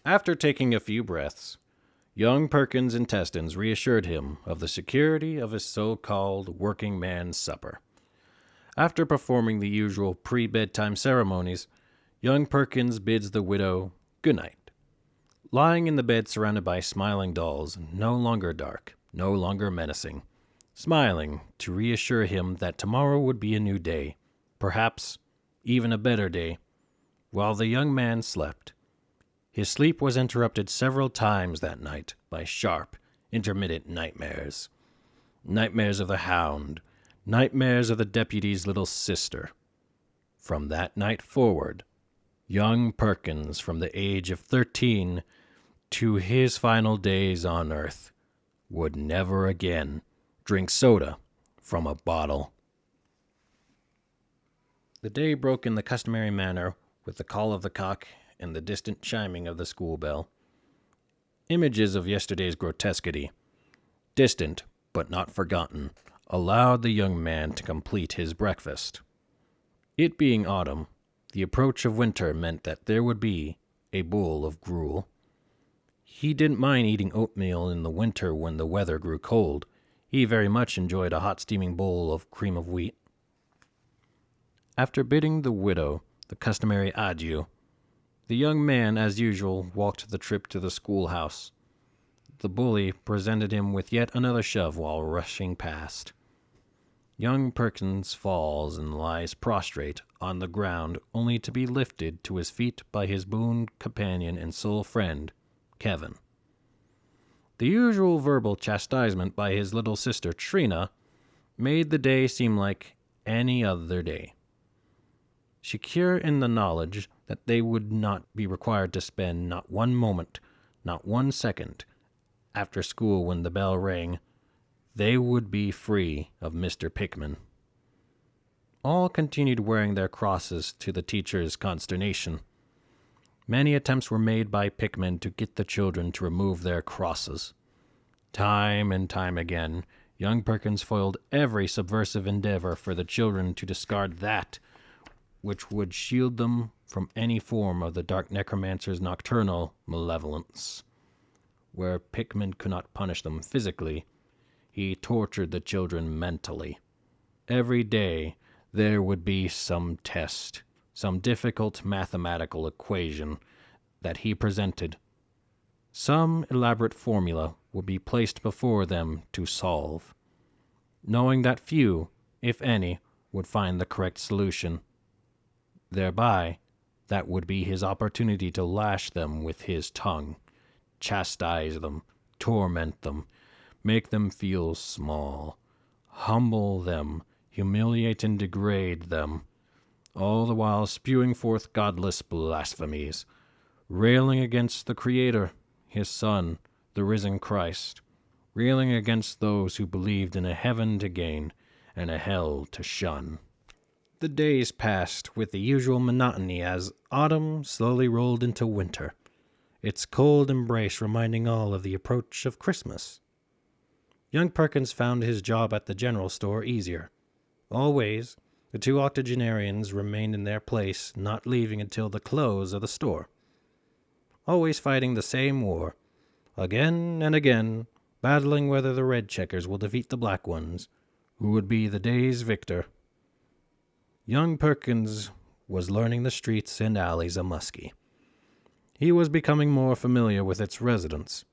After taking a few breaths, young Perkins' intestines reassured him of the security of his so-called working man's supper. After performing the usual pre-bedtime ceremonies, young Perkins bids the widow good night. Lying in the bed surrounded by smiling dolls, no longer dark, no longer menacing, smiling to reassure him that tomorrow would be a new day, perhaps even a better day. While the young man slept, his sleep was interrupted several times that night by sharp, intermittent nightmares. Nightmares of the hound, nightmares of the deputy's little sister. From that night forward, young Perkins, from the age of 13 to his final days on earth, would never again drink soda from a bottle. The day broke in the customary manner with the call of the cock and the distant chiming of the school bell. Images of yesterday's grotesquity, distant but not forgotten, allowed the young man to complete his breakfast. It being autumn, the approach of winter meant that there would be a bowl of gruel. He didn't mind eating oatmeal in the winter when the weather grew cold. He very much enjoyed a hot steaming bowl of cream of wheat. After bidding the widow the customary adieu, the young man, as usual, walked the trip to the schoolhouse. The bully presented him with yet another shove while rushing past. Young Perkins falls and lies prostrate on the ground, only to be lifted to his feet by his boon companion and sole friend, Kevin. The usual verbal chastisement by his little sister, Trina, made the day seem like any other day. Secure in the knowledge that they would not be required to spend not one moment, not 1 second, after school when the bell rang, they would be free of Mr. Pickman. All continued wearing their crosses to the teacher's consternation. Many attempts were made by Pickman to get the children to remove their crosses. Time and time again, young Perkins foiled every subversive endeavor for the children to discard that which would shield them from any form of the dark necromancer's nocturnal malevolence. Where Pickman could not punish them physically, he tortured the children mentally. Every day there would be some test, some difficult mathematical equation that he presented. Some elaborate formula would be placed before them to solve, knowing that few, if any, would find the correct solution. Thereby, that would be his opportunity to lash them with his tongue, chastise them, torment them, make them feel small, humble them, humiliate and degrade them, all the while spewing forth godless blasphemies, railing against the Creator, his Son, the risen Christ, railing against those who believed in a heaven to gain and a hell to shun. The days passed with the usual monotony as autumn slowly rolled into winter, its cold embrace reminding all of the approach of Christmas. Young Perkins found his job at the general store easier. Always, the 2 octogenarians remained in their place, not leaving until the close of the store. Always fighting the same war, again and again, battling whether the red checkers will defeat the black ones, who would be the day's victor. Young Perkins was learning the streets and alleys of Muskie. He was becoming more familiar with its residents,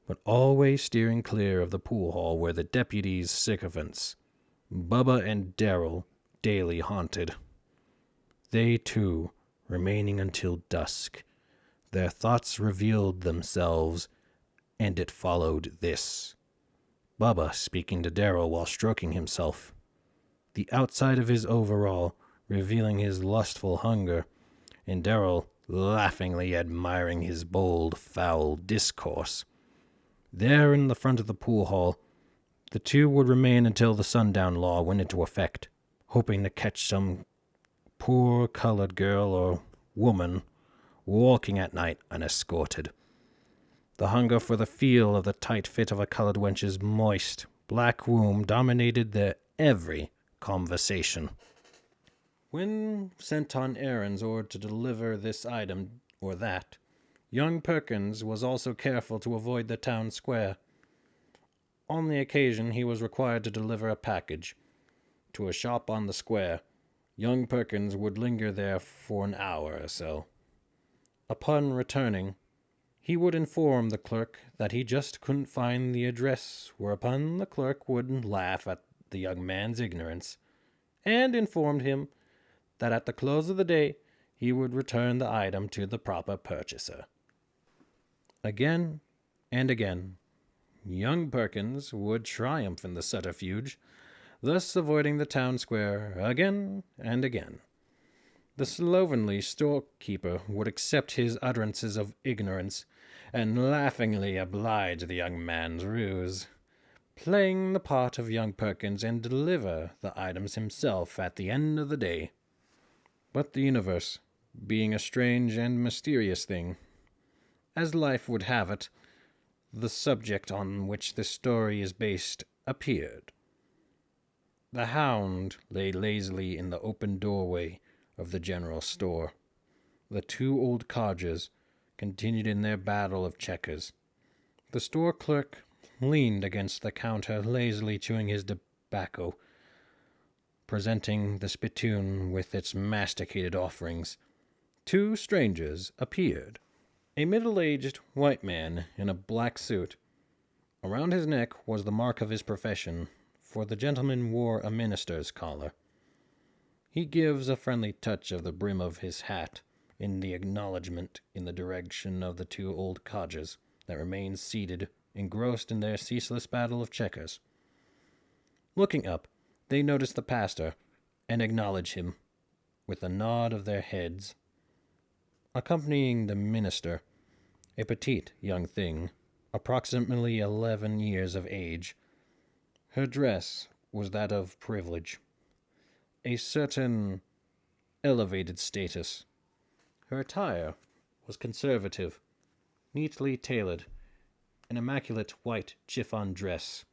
but always steering clear of the pool hall where the deputy's sycophants, Bubba and Darrell, daily haunted. They, too, remaining until dusk, their thoughts revealed themselves, and it followed this. Bubba speaking to Darrell while stroking himself, the outside of his overall revealing his lustful hunger, and Darrell laughingly admiring his bold, foul discourse. There in the front of the pool hall, the 2 would remain until the sundown law went into effect, hoping to catch some poor colored girl or woman walking at night unescorted. The hunger for the feel of the tight fit of a colored wench's moist, black womb dominated their every conversation. When sent on errands or to deliver this item or that, Young Perkins was also careful to avoid the town square. On the occasion he was required to deliver a package to a shop on the square, young Perkins would linger there for an hour or so. Upon returning, he would inform the clerk that he just couldn't find the address, whereupon the clerk would laugh at the young man's ignorance, and informed him that at the close of the day he would return the item to the proper purchaser. Again and again, young Perkins would triumph in the subterfuge, thus avoiding the town square again and again. The slovenly storekeeper would accept his utterances of ignorance and laughingly oblige the young man's ruse, playing the part of young Perkins and deliver the items himself at the end of the day. But the universe, being a strange and mysterious thing, as life would have it, the subject on which this story is based appeared. The hound lay lazily in the open doorway of the general store. The two old codgers continued in their battle of checkers. The store clerk leaned against the counter, lazily chewing his tobacco, presenting the spittoon with its masticated offerings. Two strangers appeared. A middle-aged white man in a black suit. Around his neck was the mark of his profession, for the gentleman wore a minister's collar. He gives a friendly touch of the brim of his hat in the acknowledgment in the direction of the two old codgers that remained seated, engrossed in their ceaseless battle of checkers. Looking up, they notice the pastor and acknowledge him with a nod of their heads. Accompanying the minister, a petite young thing, approximately 11 years of age. Her dress was that of privilege, a certain elevated status. Her attire was conservative, neatly tailored, an immaculate white chiffon dress,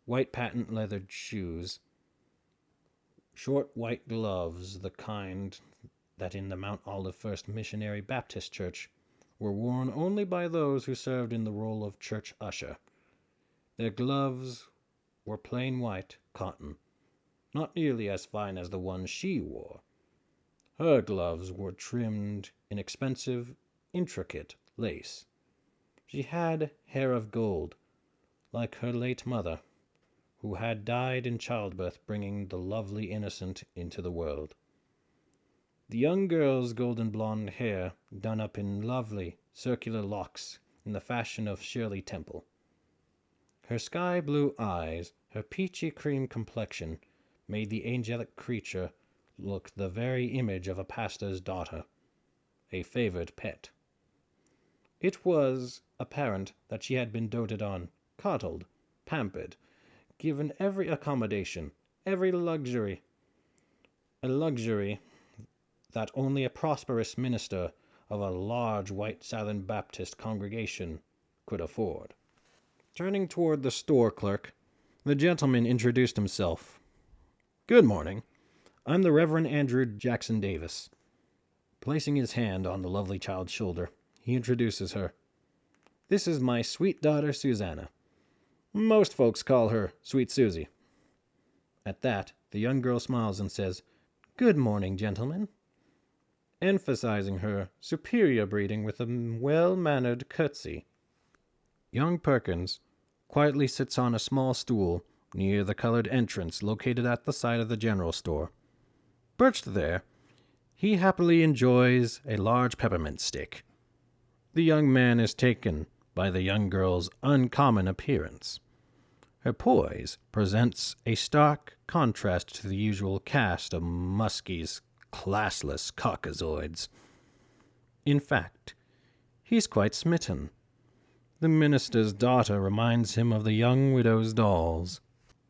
white patent leathered shoes, short white gloves, the kind that in the Mount Olive First Missionary Baptist Church were worn only by those who served in the role of church usher. Their gloves were plain white cotton, not nearly as fine as the ones she wore. Her gloves were trimmed in expensive, intricate lace. She had hair of gold, like her late mother, who had died in childbirth, bringing the lovely innocent into the world. The young girl's golden blonde hair done up in lovely, circular locks in the fashion of Shirley Temple. Her sky-blue eyes, her peachy cream complexion, made the angelic creature look the very image of a pastor's daughter, a favored pet. It was apparent that she had been doted on, coddled, pampered, given every accommodation, every luxury, a luxury that only a prosperous minister of a large white Southern Baptist congregation could afford. Turning toward the store clerk, the gentleman introduced himself. "Good morning. I'm the Reverend Andrew Jackson Davis." Placing his hand on the lovely child's shoulder, he introduces her. "This is my sweet daughter, Susanna. Most folks call her Sweet Susie." At that, the young girl smiles and says, "Good morning, gentlemen," emphasizing her superior breeding with a well-mannered curtsy. Young Perkins quietly sits on a small stool near the colored entrance located at the side of the general store. Perched there, he happily enjoys a large peppermint stick. The young man is taken by the young girl's uncommon appearance. Her poise presents a stark contrast to the usual cast of Muskie's classless caucasoids. In fact, he's quite smitten. The minister's daughter reminds him of the young widow's dolls.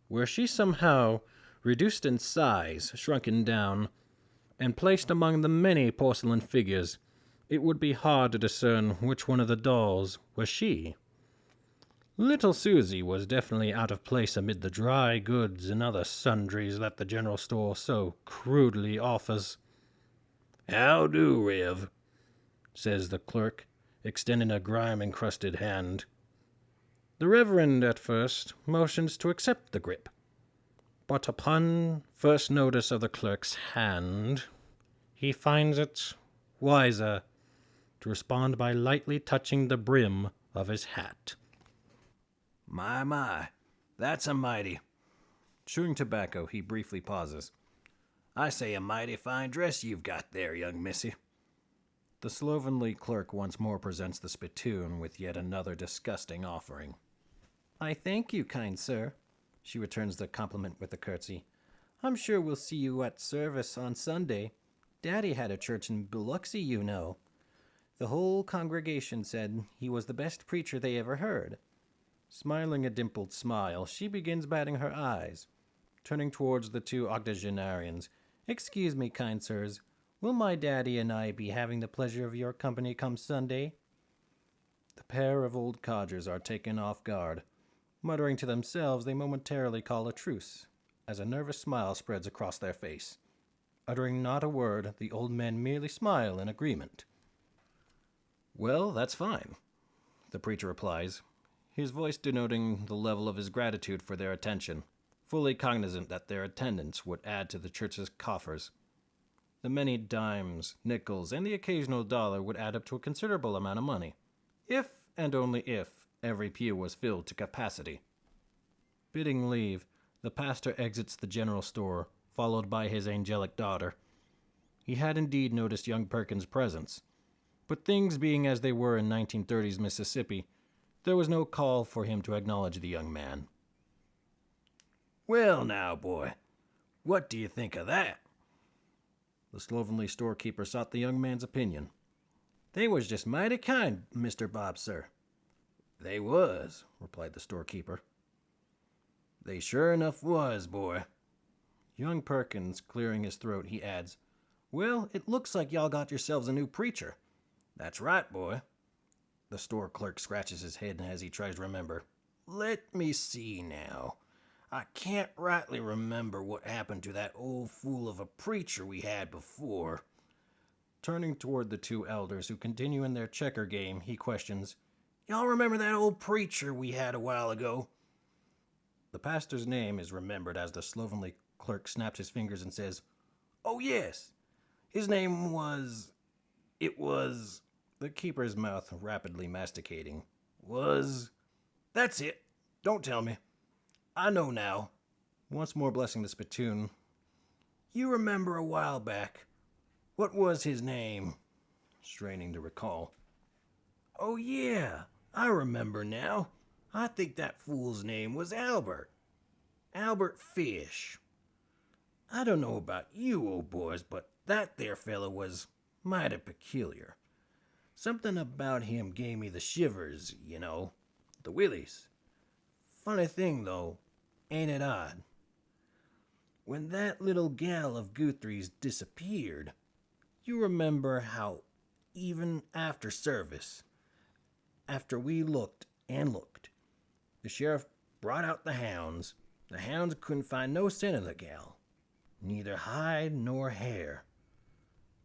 Were she somehow reduced in size, shrunken down, and placed among the many porcelain figures, it would be hard to discern which one of the dolls was she. Little Susie was definitely out of place amid the dry goods and other sundries that the general store so crudely offers. "How do, Rev?" says the clerk, extending a grime-encrusted hand. The Reverend, at first, motions to accept the grip, but upon first notice of the clerk's hand, he finds it wiser to respond by lightly touching the brim of his hat. My, that's a mighty. Chewing tobacco, he briefly pauses. I say a mighty fine dress you've got there, young missy. The slovenly clerk once more presents the spittoon with yet another disgusting offering. I thank you, kind sir. She returns the compliment with a curtsy. I'm sure we'll see you at service on Sunday. Daddy had a church in Biloxi, you know. The whole congregation said he was the best preacher they ever heard. Smiling a dimpled smile, she begins batting her eyes. Turning towards the two octogenarians. Excuse me, kind sirs. Will my daddy and I be having the pleasure of your company come Sunday? The pair of old codgers are taken off guard. Muttering to themselves, they momentarily call a truce, as a nervous smile spreads across their face. Uttering not a word, the old men merely smile in agreement. Well, that's fine, the preacher replies, his voice denoting the level of his gratitude for their attention, fully cognizant that their attendance would add to the church's coffers. The many dimes, nickels, and the occasional dollar would add up to a considerable amount of money, if and only if every pew was filled to capacity. Bidding leave, the pastor exits the general store, followed by his angelic daughter. He had indeed noticed young Perkins' presence, but things being as they were in 1930s Mississippi, there was no call for him to acknowledge the young man. Well now, boy, what do you think of that? The slovenly storekeeper sought the young man's opinion. They was just mighty kind, Mr. Bob, sir. They was, replied the storekeeper. They sure enough was, boy. Young Perkins, clearing his throat, he adds, Well, it looks like y'all got yourselves a new preacher. That's right, boy. The store clerk scratches his head as he tries to remember. Let me see now. I can't rightly remember what happened to that old fool of a preacher we had before. Turning toward the two elders who continue in their checker game, he questions, Y'all remember that old preacher we had a while ago? The pastor's name is remembered as the slovenly clerk snaps his fingers and says, Oh, yes. His name was... It was... The keeper's mouth rapidly masticating. Was... That's it. Don't tell me. I know now. Once more blessing the spittoon. You remember a while back. What was his name? Straining to recall. Oh, yeah. I remember now. I think that fool's name was Albert. Albert Fish. I don't know about you, old boys, but that there fella was mighty peculiar. Something about him gave me the shivers, you know. The willies. Funny thing, though, ain't it odd? When that little gal of Guthrie's disappeared, you remember how even after service, after we looked and looked, the sheriff brought out the hounds couldn't find no scent of the gal, neither hide nor hair.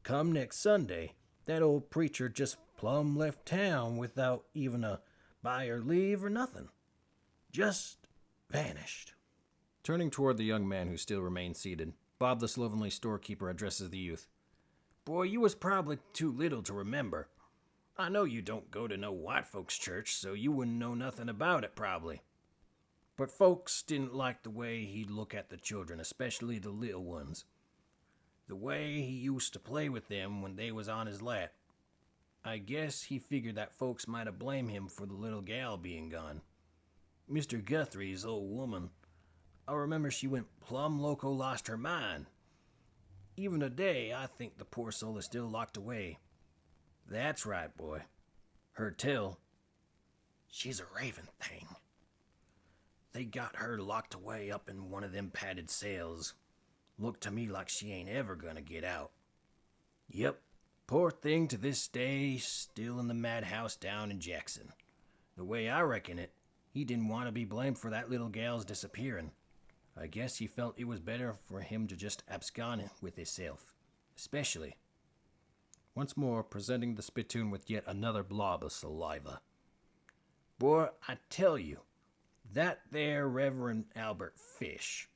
Come next Sunday, that old preacher just plumb left town without even a by her leave or nothing. Just vanished. Turning toward the young man who still remained seated, Bob the slovenly storekeeper addresses the youth. Boy, you was probably too little to remember. I know you don't go to no white folks' church, so you wouldn't know nothing about it, probably. But folks didn't like the way he'd look at the children, especially the little ones. The way he used to play with them when they was on his lap. I guess he figured that folks might have blamed him for the little gal being gone. Mr. Guthrie's old woman, I remember she went plumb loco, lost her mind. Even today, I think the poor soul is still locked away. That's right, boy. Her tell. She's a raving thing. They got her locked away up in one of them padded cells. Looked to me like she ain't ever gonna get out. Yep, poor thing to this day, still in the madhouse down in Jackson. The way I reckon it, he didn't want to be blamed for that little gal's disappearing. I guess he felt it was better for him to just abscond with himself. Especially once more presenting the spittoon with yet another blob of saliva. Boy, I tell you, that there Reverend Albert Fish,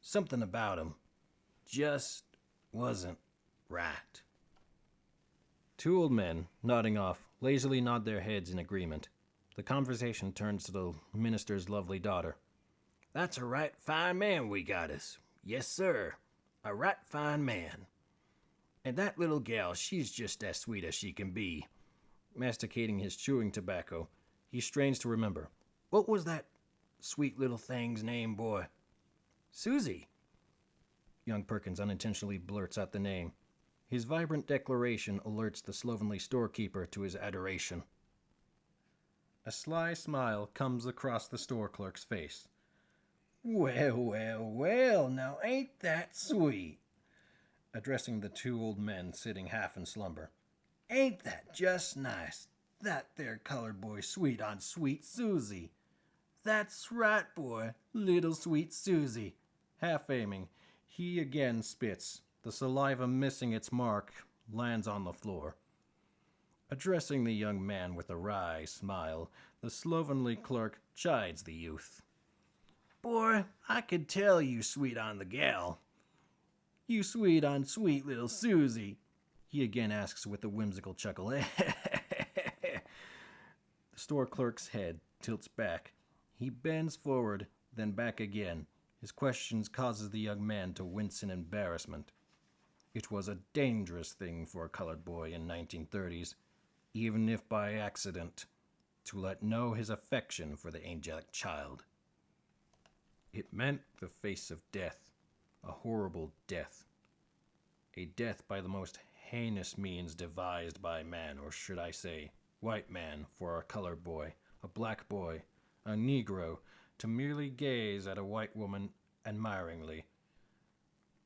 something about him just wasn't right. Two old men, nodding off, lazily nod their heads in agreement. The conversation turns to the minister's lovely daughter. That's a right fine man we got us. Yes, sir. A right fine man. And that little gal, she's just as sweet as she can be. Masticating his chewing tobacco, he strains to remember. What was that sweet little thing's name, boy? Susie. Young Perkins unintentionally blurts out the name. His vibrant declaration alerts the slovenly storekeeper to his adoration. A sly smile comes across the store clerk's face. Well, now ain't that sweet? Addressing the two old men sitting half in slumber. Ain't that just nice? That there colored boy sweet on sweet Susie. That's right, boy, little sweet Susie. Half aiming, he again spits. The saliva missing its mark lands on the floor. Addressing the young man with a wry smile, the slovenly clerk chides the youth. Boy, I could tell you sweet on the gal. You sweet on sweet little Susie, he again asks with a whimsical chuckle. The store clerk's head tilts back. He bends forward, then back again. His questions causes the young man to wince in embarrassment. It was a dangerous thing for a colored boy in 1930s, even if by accident, to let know his affection for the angelic child. It meant the face of death, a horrible death. A death by the most heinous means devised by man, or should I say, white man, for a colored boy, a black boy, a Negro, to merely gaze at a white woman admiringly.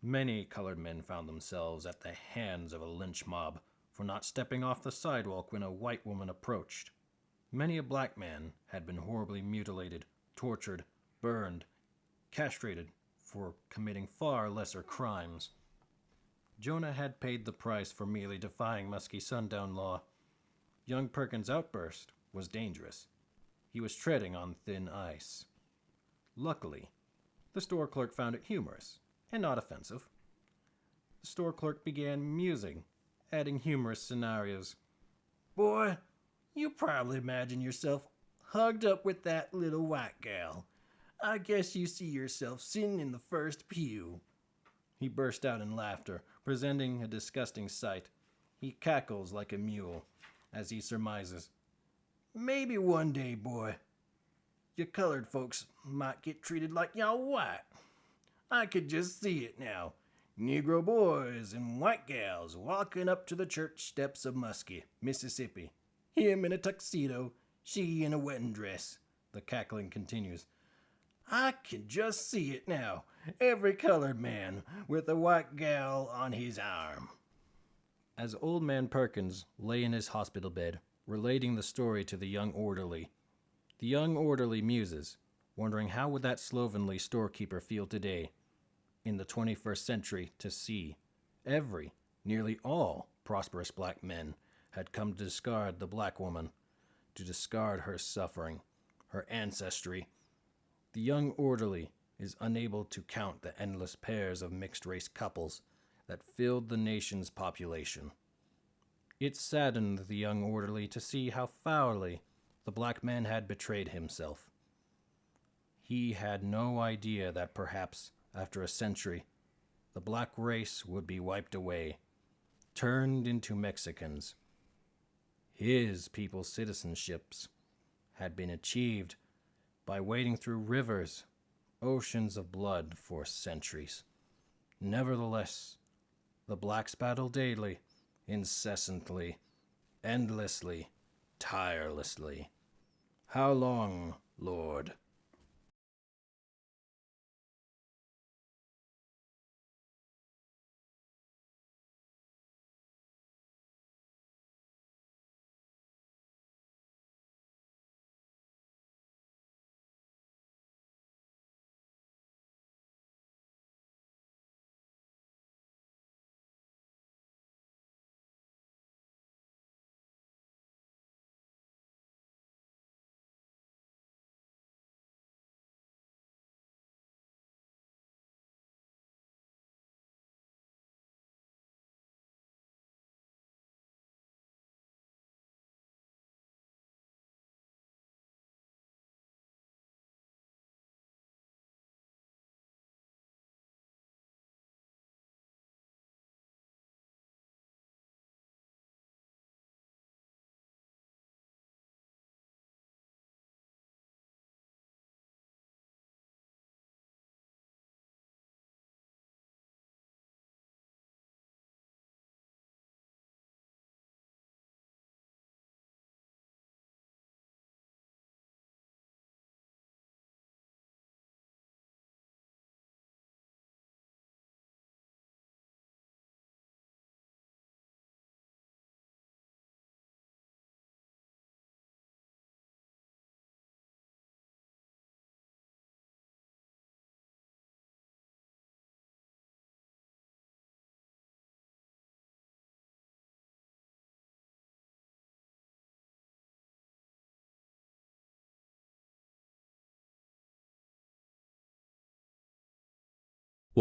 Many colored men found themselves at the hands of a lynch mob for not stepping off the sidewalk when a white woman approached. Many a black man had been horribly mutilated, tortured, burned, castrated for committing far lesser crimes. Jonah had paid the price for merely defying musky sundown law. Young Perkins' outburst was dangerous. He was treading on thin ice. Luckily, the store clerk found it humorous and not offensive. The store clerk began musing, adding humorous scenarios. Boy, you probably imagine yourself hugged up with that little white gal. I guess you see yourself sitting in the first pew. He burst out in laughter, presenting a disgusting sight. He cackles like a mule as he surmises. Maybe one day, boy, you colored folks might get treated like y'all white. I could just see it now. Negro boys and white gals walking up to the church steps of Muskie, Mississippi. Him in a tuxedo, she in a wedding dress. The cackling continues. I can just see it now. Every colored man with a white gal on his arm. As old man Perkins lay in his hospital bed, relating the story to the young orderly muses, wondering how would that slovenly storekeeper feel today, in the 21st century, to see nearly all prosperous black men had come to discard the black woman, to discard her suffering, her ancestry. The young orderly is unable to count the endless pairs of mixed-race couples that filled the nation's population. It saddened the young orderly to see how foully the black man had betrayed himself. He had no idea that perhaps, after a century, the black race would be wiped away, turned into Mexicans. His people's citizenships had been achieved by wading through rivers, oceans of blood for centuries. Nevertheless, the blacks battle daily, incessantly, endlessly, tirelessly. How long, Lord?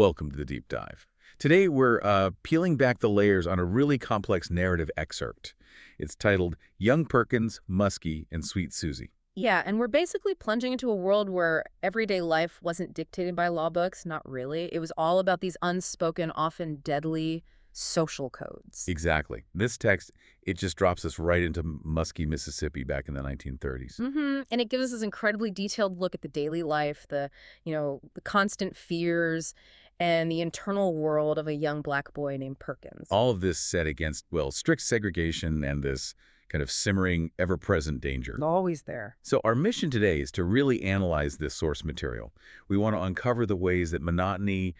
Welcome to the deep dive. Today we're peeling back the layers on a really complex narrative excerpt. It's titled Young Perkins, Muskie, and Sweet Susie. Yeah, and we're basically plunging into a world where everyday life wasn't dictated by law books, not really. It was all about these unspoken, often deadly social codes. Exactly. This text, it just drops us right into Muskie, Mississippi back in the 1930s. And it gives us this incredibly detailed look at the daily life, the constant fears and the internal world of a young black boy named Perkins. All of this set against, well, strict segregation and this kind of simmering, ever-present danger. Always there. So our mission today is to really analyze this source material. We want to uncover the ways that monotony,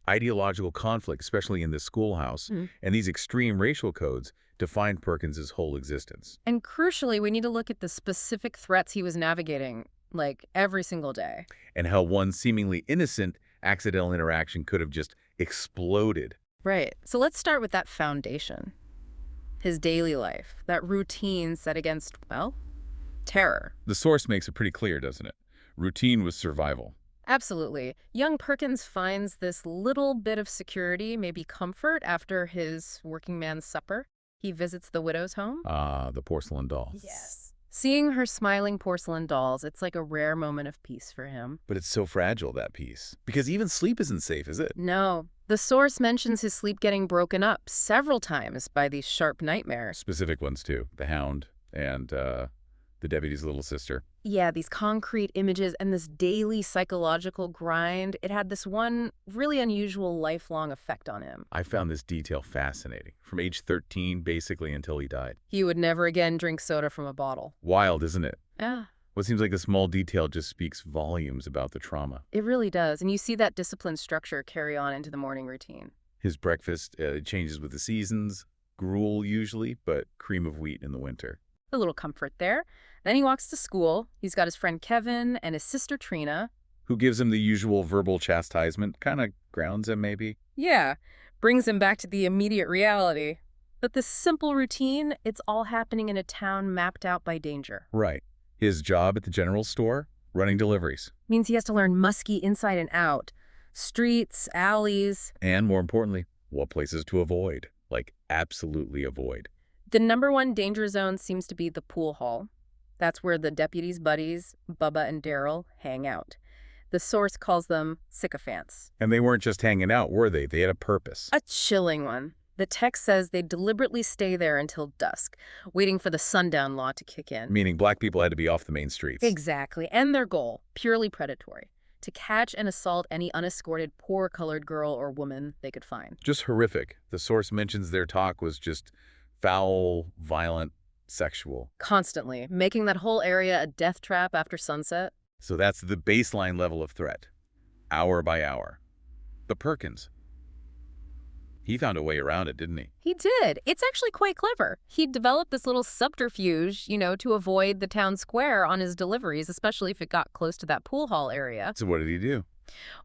ideological conflict, especially in the schoolhouse, and these extreme racial codes define Perkins's whole existence. And crucially, we need to look at the specific threats he was navigating, like, every single day. And how one seemingly innocent accidental interaction could have just exploded. Right. So let's start with that foundation. His daily life, that routine set against, well, terror. The source makes it pretty clear, doesn't it? Routine was survival. Absolutely. Young Perkins finds this little bit of security, maybe comfort, after his working man's supper. He visits the widow's home. Ah, the porcelain doll. Yes. Seeing her smiling porcelain dolls, it's like a rare moment of peace for him. But it's so fragile, that peace. Because even sleep isn't safe, is it? No. The source mentions his sleep getting broken up several times by these sharp nightmares. Specific ones, too. The Hound and the deputy's little sister. Yeah, these concrete images and this daily psychological grind, it had this one really unusual lifelong effect on him. I found this detail fascinating. From age 13, basically, until he died. He would never again drink soda from a bottle. Wild, isn't it? Yeah. What seems like a small detail just speaks volumes about the trauma. It really does. And you see that disciplined structure carry on into the morning routine. His breakfast changes with the seasons. Gruel, usually, but cream of wheat in the winter. A little comfort there. Then he walks to school. He's got his friend Kevin and his sister Trina. Who gives him the usual verbal chastisement, kind of grounds him maybe. Yeah, brings him back to the immediate reality. But this simple routine, it's all happening in a town mapped out by danger. Right. His job at the general store, running deliveries. Means he has to learn Muskie inside and out. Streets, alleys. And more importantly, what places to avoid. Like, absolutely avoid. The #1 danger zone seems to be the pool hall. That's where the deputies' buddies, Bubba and Daryl, hang out. The source calls them sycophants. And they weren't just hanging out, were they? They had a purpose. A chilling one. The text says they deliberately stay there until dusk, waiting for the sundown law to kick in. Meaning black people had to be off the main streets. Exactly. And their goal, purely predatory, to catch and assault any unescorted poor colored girl or woman they could find. Just horrific. The source mentions their talk was just foul, violent, sexual. Constantly, making that whole area a death trap after sunset. So that's the baseline level of threat, hour by hour. But Perkins, he found a way around it, didn't he? He did. It's actually quite clever. He developed this little subterfuge, to avoid the town square on his deliveries, especially if it got close to that pool hall area. So what did he do?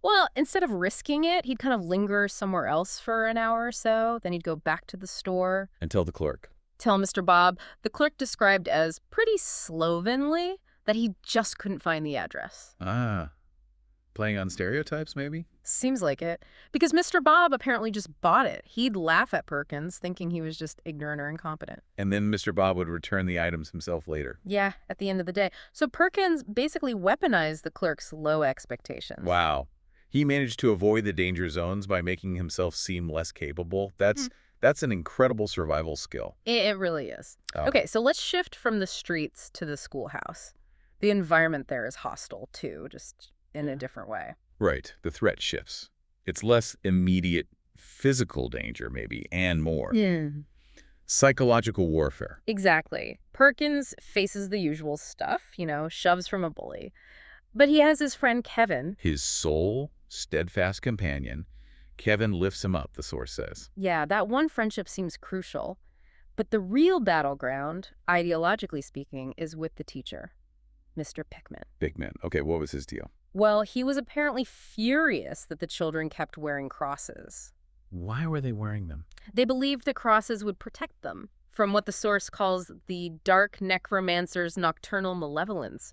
Well, instead of risking it, he'd kind of linger somewhere else for an hour or so. Then he'd go back to the store. And tell the clerk. Tell Mr. Bob, the clerk described as pretty slovenly, that he just couldn't find the address. Ah, playing on stereotypes, maybe? Seems like it. Because Mr. Bob apparently just bought it. He'd laugh at Perkins, thinking he was just ignorant or incompetent. And then Mr. Bob would return the items himself later. Yeah, at the end of the day. So Perkins basically weaponized the clerk's low expectations. Wow. He managed to avoid the danger zones by making himself seem less capable. That's an incredible survival skill. It really is. Okay, so let's shift from the streets to the schoolhouse. The environment there is hostile, too, just in a different way. Right. The threat shifts. It's less immediate physical danger, maybe, and more. Yeah. Psychological warfare. Exactly. Perkins faces the usual stuff, shoves from a bully. But he has his friend Kevin. His sole, steadfast companion. Kevin lifts him up, the source says. Yeah, that one friendship seems crucial. But the real battleground, ideologically speaking, is with the teacher, Mr. Pickman. Pickman. Okay, what was his deal? Well, he was apparently furious that the children kept wearing crosses. Why were they wearing them? They believed the crosses would protect them from what the source calls the dark necromancer's nocturnal malevolence.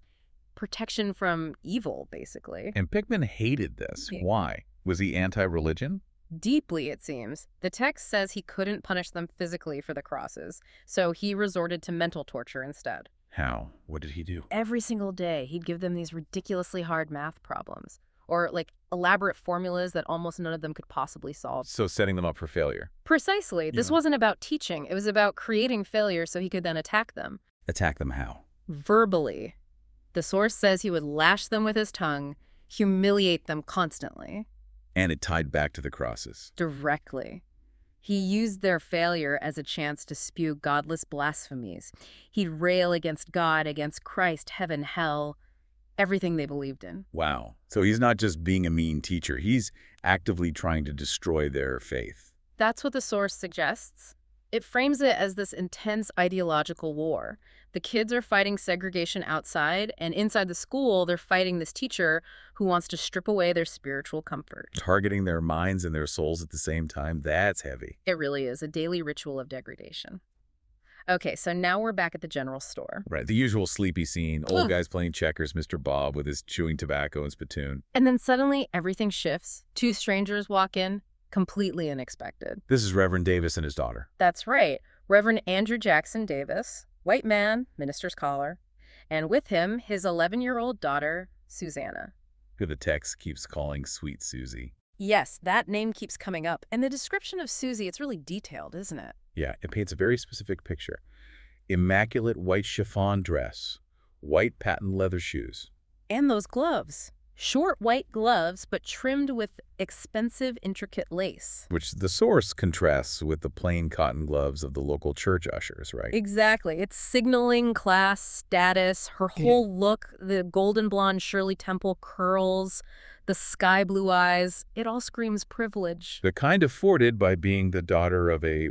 Protection from evil, basically. And Pickman hated this. Yeah. Why? Was he anti-religion? Deeply, it seems. The text says he couldn't punish them physically for the crosses, so he resorted to mental torture instead. How? What did he do? Every single day, he'd give them these ridiculously hard math problems, or elaborate formulas that almost none of them could possibly solve. So setting them up for failure. Precisely. This wasn't about teaching. It was about creating failure so he could then attack them. Attack them how? Verbally. The source says he would lash them with his tongue, humiliate them constantly. And it tied back to the crosses. Directly. He used their failure as a chance to spew godless blasphemies. He'd rail against God, against Christ, heaven, hell, everything they believed in. Wow. So he's not just being a mean teacher. He's actively trying to destroy their faith. That's what the source suggests. It frames it as this intense ideological war. The kids are fighting segregation outside, and inside the school, they're fighting this teacher who wants to strip away their spiritual comfort. Targeting their minds and their souls at the same time, that's heavy. It really is a daily ritual of degradation. Okay, so now we're back at the general store. Right, the usual sleepy scene, old guys playing checkers, Mr. Bob with his chewing tobacco and spittoon. And then suddenly everything shifts. Two strangers walk in, completely unexpected. This is Reverend Davis and his daughter. That's right. Reverend Andrew Jackson Davis, white man, minister's collar, and with him, his 11-year-old daughter, Susanna. Who the text keeps calling Sweet Susie. Yes, that name keeps coming up. And the description of Susie, it's really detailed, isn't it? Yeah, it paints a very specific picture. Immaculate white chiffon dress, white patent leather shoes. And those gloves. Short white gloves, but trimmed with expensive, intricate lace. Which the source contrasts with the plain cotton gloves of the local church ushers, right? Exactly. It's signaling class, status, her whole look, the golden blonde Shirley Temple curls, the sky blue eyes. It all screams privilege. The kind afforded by being the daughter of a,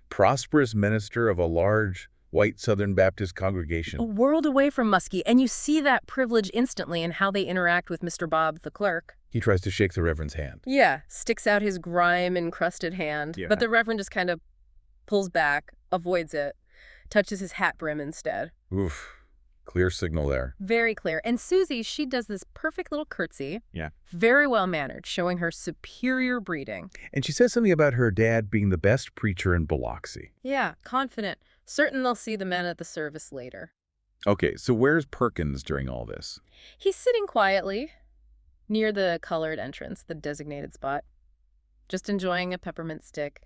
prosperous minister of a large white Southern Baptist congregation. A world away from Muskie, and you see that privilege instantly in how they interact with Mr. Bob, the clerk. He tries to shake the Reverend's hand. Yeah, sticks out his grime-encrusted hand. Yeah. But the Reverend just kind of pulls back, avoids it, touches his hat brim instead. Oof. Clear signal there. Very clear. And Susie, she does this perfect little curtsy. Yeah. Very well-mannered, showing her superior breeding. And she says something about her dad being the best preacher in Biloxi. Yeah, confident. Certain they'll see the men at the service later. Okay, so where's Perkins during all this? He's sitting quietly near the colored entrance, the designated spot, just enjoying a peppermint stick,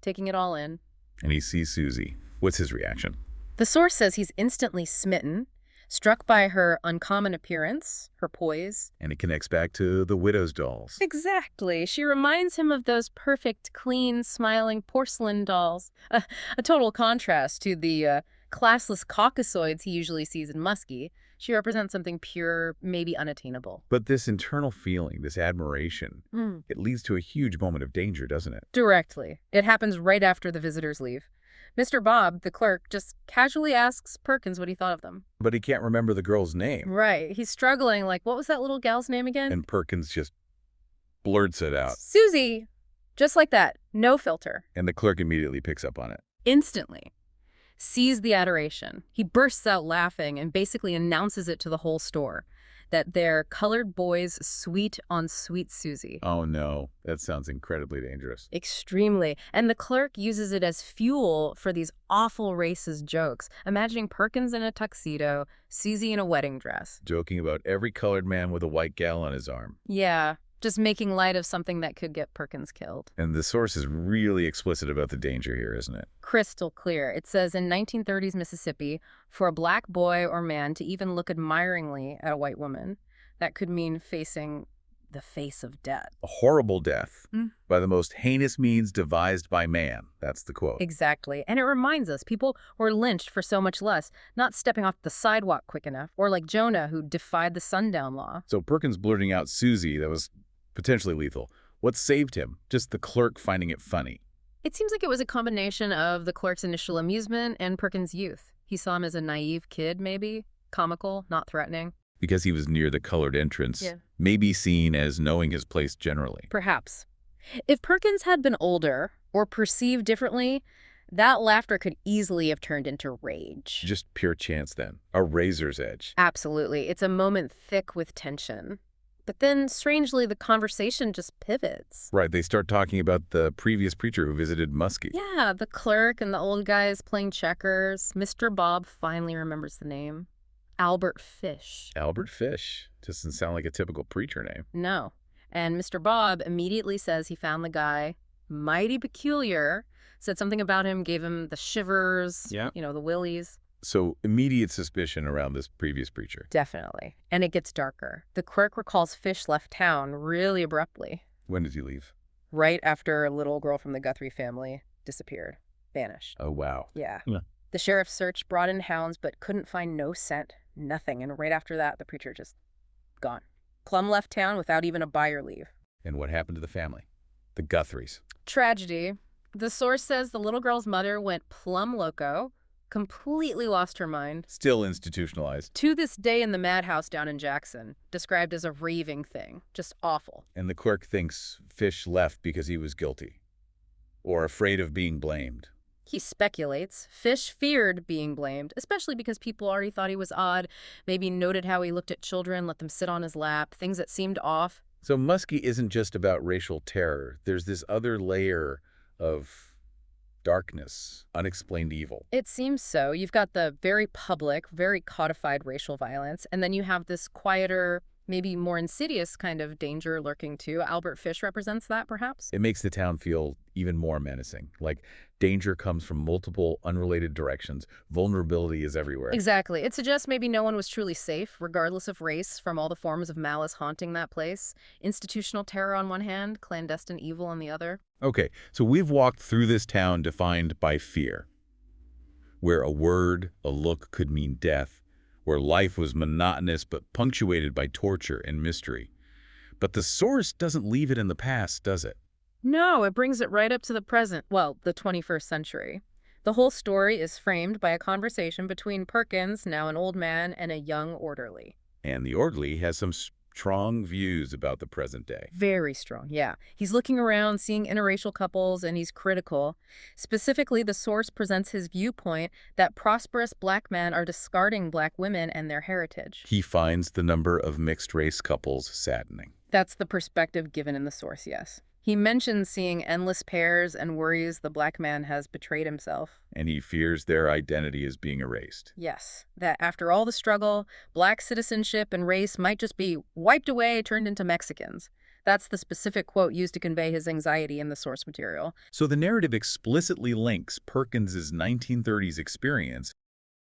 taking it all in. And he sees Susie. What's his reaction? The source says he's instantly smitten, struck by her uncommon appearance, her poise. And it connects back to the widow's dolls. Exactly. She reminds him of those perfect, clean, smiling porcelain dolls. A total contrast to the classless caucasoids he usually sees in Muskie. She represents something pure, maybe unattainable. But this internal feeling, this admiration, it leads to a huge moment of danger, doesn't it? Directly. It happens right after the visitors leave. Mr. Bob, the clerk, just casually asks Perkins what he thought of them. But he can't remember the girl's name. Right. He's struggling, like, what was that little gal's name again? And Perkins just blurts it out. Susie! Just like that. No filter. And the clerk immediately picks up on it. Instantly. Sees the adoration. He bursts out laughing and basically announces it to the whole store. That they're colored boys sweet on sweet Susie. Oh no, that sounds incredibly dangerous. Extremely. And the clerk uses it as fuel for these awful racist jokes, imagining Perkins in a tuxedo, Susie in a wedding dress. Joking about every colored man with a white gal on his arm. Yeah, just making light of something that could get Perkins killed. And the source is really explicit about the danger here, isn't it? Crystal clear. It says in 1930s Mississippi, for a black boy or man to even look admiringly at a white woman, that could mean facing the face of death. A horrible death by the most heinous means devised by man. That's the quote. Exactly. And it reminds us, people were lynched for so much less, not stepping off the sidewalk quick enough, or like Jonah, who defied the sundown law. So Perkins blurting out Susie, that was potentially lethal. What saved him? Just the clerk finding it funny. It seems like it was a combination of the clerk's initial amusement and Perkins' youth. He saw him as a naive kid, maybe, comical, not threatening. Because he was near the colored entrance, Yeah. maybe seen as knowing his place generally. Perhaps. If Perkins had been older or perceived differently, that laughter could easily have turned into rage. Just pure chance then. A razor's edge. Absolutely. It's a moment thick with tension. But then, strangely, the conversation just pivots. Right, they start talking about the previous preacher who visited Muskie. Yeah, the clerk and the old guys playing checkers. Mr. Bob finally remembers the name. Albert Fish. Albert Fish. Doesn't sound like a typical preacher name. No. And Mr. Bob immediately says he found the guy mighty peculiar, said something about him, gave him the shivers, Yeah. the willies. So immediate suspicion around this previous preacher. Definitely. And it gets darker. The clerk recalls Fish left town really abruptly, When did he leave? right after a little girl from the Guthrie family disappeared, vanished. Oh, wow. Yeah. Yeah. The sheriff's search brought in hounds but couldn't find no scent, nothing. And right after that, the preacher just gone. Plum left town without even a buyer leave. And what happened to the family? The Guthries. Tragedy. The source says the little girl's mother went plum loco, completely lost her mind. Still institutionalized. To this day in the madhouse down in Jackson, described as a raving thing. Just awful. And the clerk thinks Fish left because he was guilty. Or afraid of being blamed. He speculates Fish feared being blamed, especially because people already thought he was odd, maybe noted how he looked at children, let them sit on his lap, things that seemed off. So Muskie isn't just about racial terror. There's this other layer of darkness, unexplained evil. It seems so. You've got the very public, very codified racial violence, and then you have this quieter, maybe more insidious kind of danger lurking too. Albert Fish represents that, perhaps? It makes the town feel even more menacing. Like danger comes from multiple unrelated directions. Vulnerability is everywhere. Exactly. It suggests maybe no one was truly safe, regardless of race, from all the forms of malice haunting that place. Institutional terror on one hand, clandestine evil on the other. Okay, so we've walked through this town defined by fear, where a word, a look could mean death, where life was monotonous but punctuated by torture and mystery. But the source doesn't leave it in the past, does it? No, it brings it right up to the present, well, the 21st century. The whole story is framed by a conversation between Perkins, now an old man, and a young orderly. And the orderly has some strong views about the present day. Very strong, yeah. He's looking around, seeing interracial couples, and he's critical. Specifically, the source presents his viewpoint that prosperous black men are discarding black women and their heritage. He finds the number of mixed-race couples saddening. That's the perspective given in the source, yes. He mentions seeing endless pairs and worries the black man has betrayed himself. And he fears their identity is being erased. Yes, that after all the struggle, black citizenship and race might just be wiped away, turned into Mexicans. That's the specific quote used to convey his anxiety in the source material. So the narrative explicitly links Perkins's 1930s experience,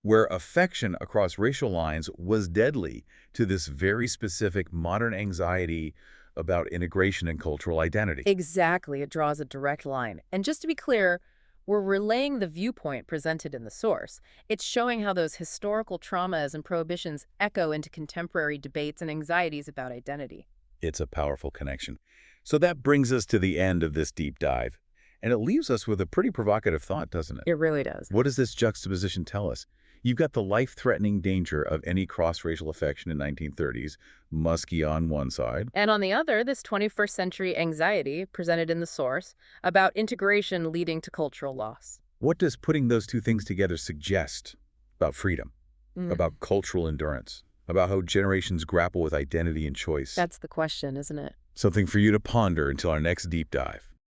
where affection across racial lines was deadly, to this very specific modern anxiety about integration and cultural identity. Exactly, it draws a direct line. And just to be clear, we're relaying the viewpoint presented in the source. It's showing how those historical traumas and prohibitions echo into contemporary debates and anxieties about identity. It's a powerful connection. So that brings us to the end of this deep dive. And it leaves us with a pretty provocative thought, doesn't it? It really does. What does this juxtaposition tell us? You've got the life-threatening danger of any cross-racial affection in 1930s, Muskie on one side. And on the other, this 21st century anxiety presented in the source about integration leading to cultural loss. What does putting those two things together suggest about freedom, about cultural endurance, about how generations grapple with identity and choice? That's the question, isn't it? Something for you to ponder until our next deep dive.